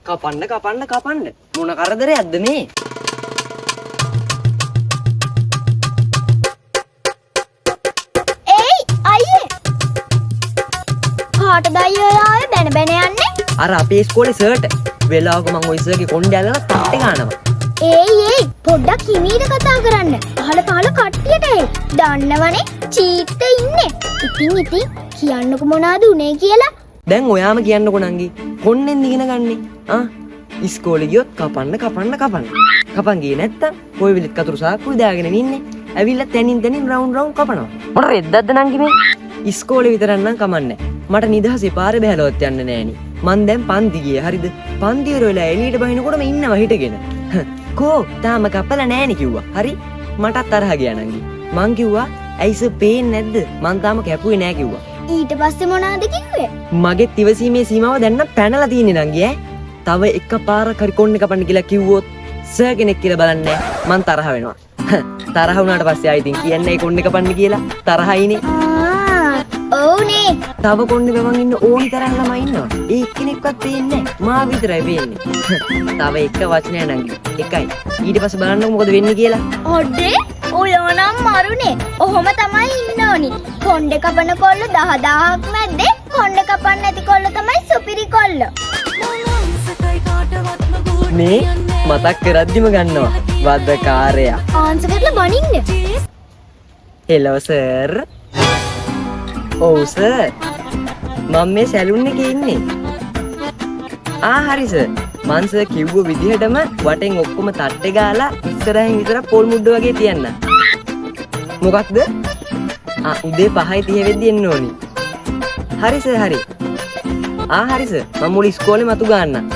කපන්න. මොන කරදරයක්ද මේ? ඒයි අයියේ. කාටද අයියෝ ආවේ බැන යන්නේ? අර අපේ ඉස්කෝලේ සර්ට වෙලාවක මං ඔය සර්ගේ කොණ්ඩේ අල්ලලා තාට්ටේ ගන්නවා. ඒයි පොඩ්ඩක් හිමීට කතා කරන්න. පහල කට්ටියට ඒ. දන්නවනේ චීත්ත ඉන්නේ. ඉතින් කියන්නකො මොනවද උනේ කියලා. දැන් ඔයාම කියන්නකො නංගි. කොන්නෙන් ඉගෙන ගන්නේ. ඉස්කෝලේ ගියොත් කපන්න. කපන් ගියේ නැත්තම් කොයි විලිත් කතුරු සාක්කුයි දාගෙන ඉන්නේ. ඇවිල්ලා තැනින් රවුන්ඩ් කපනවා. මොන රෙද්දක්ද නංගි මේ? ඉස්කෝලේ විතරක් නම් කමන්නේ. මට නිදහසේ පාරේ බහැලවත් යන්න නෑනේ. මං දැන් පන්ති ගියේ. හරිද? පන්ති වල වෙලා එළියට බහිනකොටම ඉන්නවා හිටගෙන. කෝ තාම කපලා නෑනේ කිව්වා. හරි? මටත් තරහ ගියා නංගි. මං කිව්වා ඇයිස පේන්නේ නැද්ද? මං තාම කැපුවේ නෑ කිව්වා. ඊට පස්සේ මොනවද කිව්වේ? මගේ ඉවසීමේ සීමාව දැන් නම් පැනලා තියෙන්නේ නංගි ඈ. තව එකපාරක් හරි කොන්නේ කපන්න කියලා කිව්වොත් සර් කෙනෙක් කියලා බලන්නේ මං තරහ වෙනවා. තරහ වුණාට පස්සේ ආයි ඉතින් කියන්නේ කොන්නේ කපන්න කියලා තරහයිනේ. ඕනේ. තව කොන්නේ බවන් ඉන්න ඕනි තරම් ළමයි ඉන්නවා. ඒ එක්කෙනෙක්වත් පේන්නේ නැහැ. මා විතරයි පේන්නේ. තව එක වචනයක් නංගි. එකයි. ඊට පස්සේ බලන්නකො මොකද වෙන්නේ කියලා. ඔඩේ ඔයෝ නම් මරුනේ. ඔහොම තමයි ඉන්න ඕනි. කොණ්ඩේ කපන කොල්ල 10000ක් මැද්දේ කොණ්ඩේ කපන්න නැති කොල්ල තමයි සුපිරි කොල්ල. මේ මතක් කරද්දිම ගන්නවා. වදකාරයා. ආන්සර් කරලා බනින්න. Hello sir. ඔව් සර්. මම මේ සැලුන් එකේ ඉන්නේ. හරි සර්. මං සර් කිව්ව විදිහටම වටෙන් ඔක්කොම තට්ටේ ගාලා ඉස්සරහින් විතර පොල් මුඩ්ඩ වගේ තියන්න. මොකක්ද? උදේ 5:30 වෙද්දි එන්න ඕනි. හරි සර් හරි. හරි සර්. මම මුල ඉස්කෝලේ මතු ගන්නම්.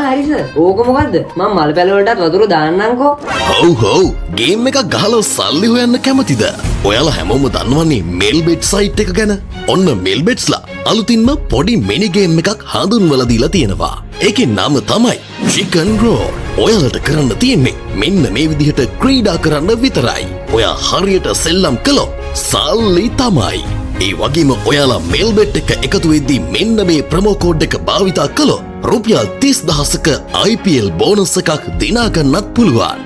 හරි සර්. ඕක මොකද්ද? මම මල් පැල වලටත් වතුර දාන්නම්කෝ. හව් ගේම් එකක් ගහලා සල්ලි හොයන්න කැමතිද? ඔයාලා හැමෝම දන්නවනේ මෙල්බෙට් සයිට් එක ගැන. ඔන්න මෙල්බෙට්ස්ලා අලුතින්ම පොඩි මිනි ගේම් එකක් හඳුන්වලා දීලා තියෙනවා. ඒකේ නම තමයි චිකන් රෝ. ඔයාලට කරන්න තියෙන්නේ මෙන්න මේ විදිහට ක්‍රීඩා කරන්න විතරයි. ඔයා හරියට සෙල්ලම් කළොත් සල්ලි තමයි. ඒ වගේම ඔයාලා මෙල්බෙට් එක එකතු වෙද්දී මෙන්න මේ ප්‍රොමෝ කෝඩ් එක භාවිතා කළොත් රුපියල් 30000ක IPL බෝනස් එකක් දිනා ගන්නත් පුළුවන්.